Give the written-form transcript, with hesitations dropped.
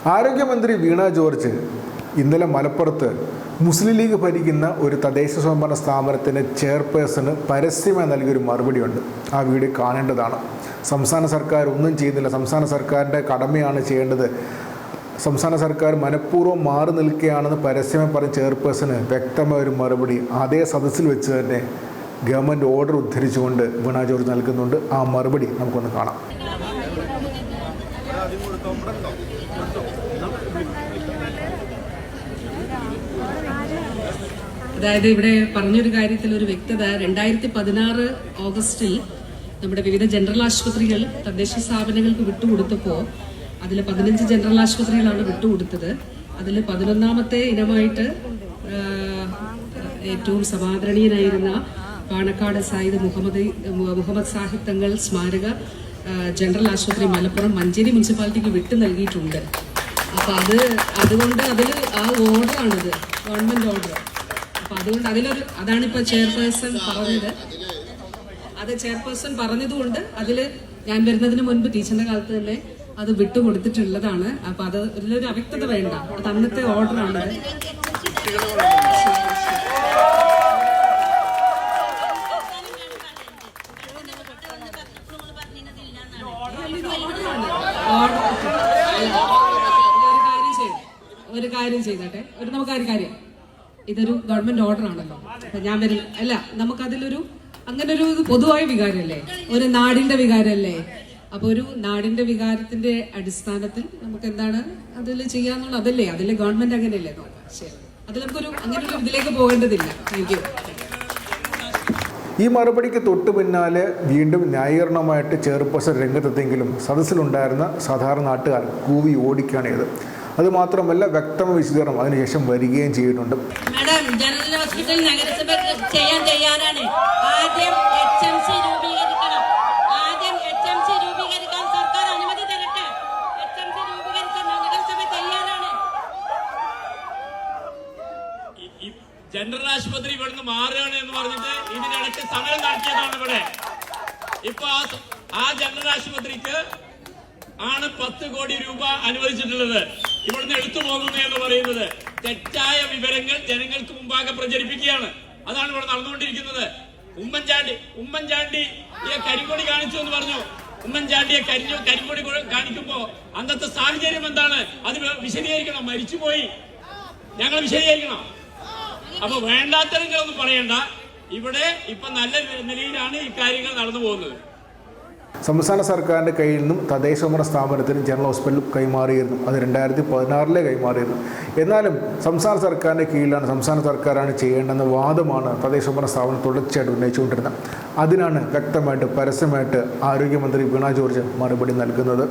ആരോഗ്യമന്ത്രി വീണ ജോർജ് ഇന്നലെ മലപ്പുറത്ത് മുസ്ലിം ലീഗ് ഭരിക്കുന്ന ഒരു തദ്ദേശ സ്വയംഭരണ സ്ഥാപനത്തിന് ചെയർപേഴ്സണ് പരസ്യമായി നൽകിയൊരു മറുപടിയുണ്ട്. ആ വീഡിയോ കാണേണ്ടതാണ്. സംസ്ഥാന സർക്കാർ ഒന്നും ചെയ്യുന്നില്ല, സംസ്ഥാന സർക്കാരിൻ്റെ കടമയാണ് ചെയ്യേണ്ടത്, സംസ്ഥാന സർക്കാർ മനഃപൂർവ്വം മാറി നിൽക്കുകയാണെന്ന് പരസ്യമായി പറഞ്ഞ ചെയർപേഴ്സണ് വ്യക്തമായ ഒരു മറുപടി അതേ സദസ്സിൽ വെച്ച് തന്നെ ഗവൺമെൻറ് ഓർഡർ ഉദ്ധരിച്ചുകൊണ്ട് വീണ ജോർജ് നൽകുന്നുണ്ട്. ആ മറുപടി നമുക്കൊന്ന് കാണാം. അതായത് ഇവിടെ പറഞ്ഞൊരു കാര്യത്തിൽ ഒരു വ്യക്തത, 2016 ഓഗസ്റ്റിൽ നമ്മുടെ വിവിധ ജനറൽ ആശുപത്രികൾ തദ്ദേശ സ്ഥാപനങ്ങൾക്ക് വിട്ടുകൊടുത്തപ്പോൾ അതിൽ 15 ജനറൽ ആശുപത്രികളാണ് വിട്ടുകൊടുത്തത്. അതിൽ 11ാമത്തെ ഇനമായിട്ട് ഏറ്റവും സമാദരണീയനായിരുന്ന പാണക്കാട് സായിദ് മുഹമ്മദ് സാഹിബ് തങ്ങൾ സ്മാരക ജനറൽ ആശുപത്രി മലപ്പുറം മഞ്ചേരി മുനിസിപ്പാലിറ്റിക്ക് വിട്ടു നൽകിയിട്ടുണ്ട്. അപ്പൊ അതുകൊണ്ട് അതിൽ ആ ഓർഡറാണിത്, ഗവൺമെന്റ് ഓർഡർ. അപ്പൊ അതുകൊണ്ട് അതാണിപ്പോ ചെയർപേഴ്സൺ പറഞ്ഞത്. അത് ചെയർപേഴ്സൺ പറഞ്ഞതുകൊണ്ട് അതിൽ ഞാൻ വരുന്നതിന് മുൻപ് ടീച്ചറിന്റെ കാലത്ത് തന്നെ അത് വിട്ടുകൊടുത്തിട്ടുള്ളതാണ്. അപ്പൊ അതിലൊരു അവ്യക്തത വേണ്ട, അത് അന്നത്തെ ഓർഡറാണിത്. ഒരു കാര്യം ചെയ്തട്ടെ, നമുക്കൊരു കാര്യം, ഇതൊരു ഗവൺമെന്റ് ഓർഡർ ആണല്ലോ. ഞാൻ വരില്ല, അല്ല, നമുക്കതിലൊരു അങ്ങനെ ഒരു പൊതുവായ വികാരമല്ലേ, ഒരു നാടിന്റെ വികാരമല്ലേ. അപ്പൊ ഒരു നാടിന്റെ വികാരത്തിന്റെ അടിസ്ഥാനത്തിൽ നമുക്ക് എന്താണ് അതിൽ ചെയ്യാന്നുള്ള, അതല്ലേ, അതിലെ ഗവൺമെന്റ് അങ്ങനെയല്ലേ നോക്കാം. ശരി, അതിൽ നമുക്കൊരു അങ്ങനെ ഒരു ഇതിലേക്ക് പോകേണ്ടതില്ല. Thank you. ഈ മറുപടിക്ക് തൊട്ടു പിന്നാലെ വീണ്ടും ന്യായീകരണമായിട്ട് ചെയർപേഴ്സൺ രംഗത്തെത്തെങ്കിലും സദസ്സിലുണ്ടായിരുന്ന സാധാരണ നാട്ടുകാർ കൂവി ഓടിക്കുകയാണ് ചെയ്തത്. അതുമാത്രമല്ല, വ്യക്തമായ വിശദീകരണം അതിനുശേഷം വരികയും ചെയ്തിട്ടുണ്ട്. മാഡം, ജനറൽ ഹോസ്പിറ്റൽ നഗരസഭ ചെയ്യാൻ തയ്യാറാണ്. ആദ്യം HMC രൂപീകരിക്കണം. ആദ്യം HMC രൂപീകരിക്കാൻ സർക്കാർ അനുമതി തരട്ടെ. HMC രൂപീകരിക്കാൻ നഗരസഭ തയ്യാറാണ്. ജനറൽ ആശുപത്രി ഇവിടുന്ന് മാറുകയാണ് എന്ന് പറഞ്ഞിട്ട് ഇതിനിടയ്ക്ക് സമരം നടത്തിയതാണ് ഇവിടെ. ഇപ്പൊ ആ ജനറൽ ആശുപത്രിക്ക് ആണ് 10 കോടി രൂപ അനുവദിച്ചിട്ടുള്ളത്. ഇവിടുന്ന് എടുത്തു പോകുന്നു എന്ന് പറയുന്നത് തെറ്റായ വിവരങ്ങൾ ജനങ്ങൾക്ക് മുമ്പാകെ പ്രചരിപ്പിക്കുകയാണ്. അതാണ് ഇവിടെ നടന്നുകൊണ്ടിരിക്കുന്നത്. ഉമ്മൻചാണ്ടിയെ കരിങ്കൊടി കാണിച്ചു എന്ന് പറഞ്ഞു. ഉമ്മൻചാണ്ടിയെ കരിങ്കൊടി കാണിക്കുമ്പോ അന്നത്തെ സാഹചര്യം എന്താണ് അത് വിശദീകരിക്കണം. മരിച്ചുപോയി, ഞങ്ങൾ വിശദീകരിക്കണം. അപ്പൊ വേണ്ടാത്തരങ്ങളൊന്നും പറയണ്ട. ഇവിടെ ഇപ്പൊ നല്ല നിലയിലാണ് ഈ കാര്യങ്ങൾ നടന്നു പോകുന്നത്. സംസ്ഥാന സർക്കാരിൻ്റെ കയ്യിൽ നിന്നും തദ്ദേശ ഭരണ സ്ഥാപനത്തിന് ജനറൽ ഹോസ്പിറ്റൽ കൈമാറിയിരുന്നു. അത് 2016 കൈമാറിയിരുന്നു. എന്നാലും സംസ്ഥാന സർക്കാരിൻ്റെ കീഴിലാണ്, സംസ്ഥാന സർക്കാരാണ് ചെയ്യേണ്ടെന്ന വാദമാണ് തദ്ദേശ ഭരണ സ്ഥാപനം തുടർച്ചയായിട്ട് ഉന്നയിച്ചുകൊണ്ടിരുന്നത്. അതിനാണ് വ്യക്തമായിട്ട് പരസ്യമായിട്ട് ആരോഗ്യമന്ത്രി വീണ ജോർജ് മറുപടി നൽകുന്നത്.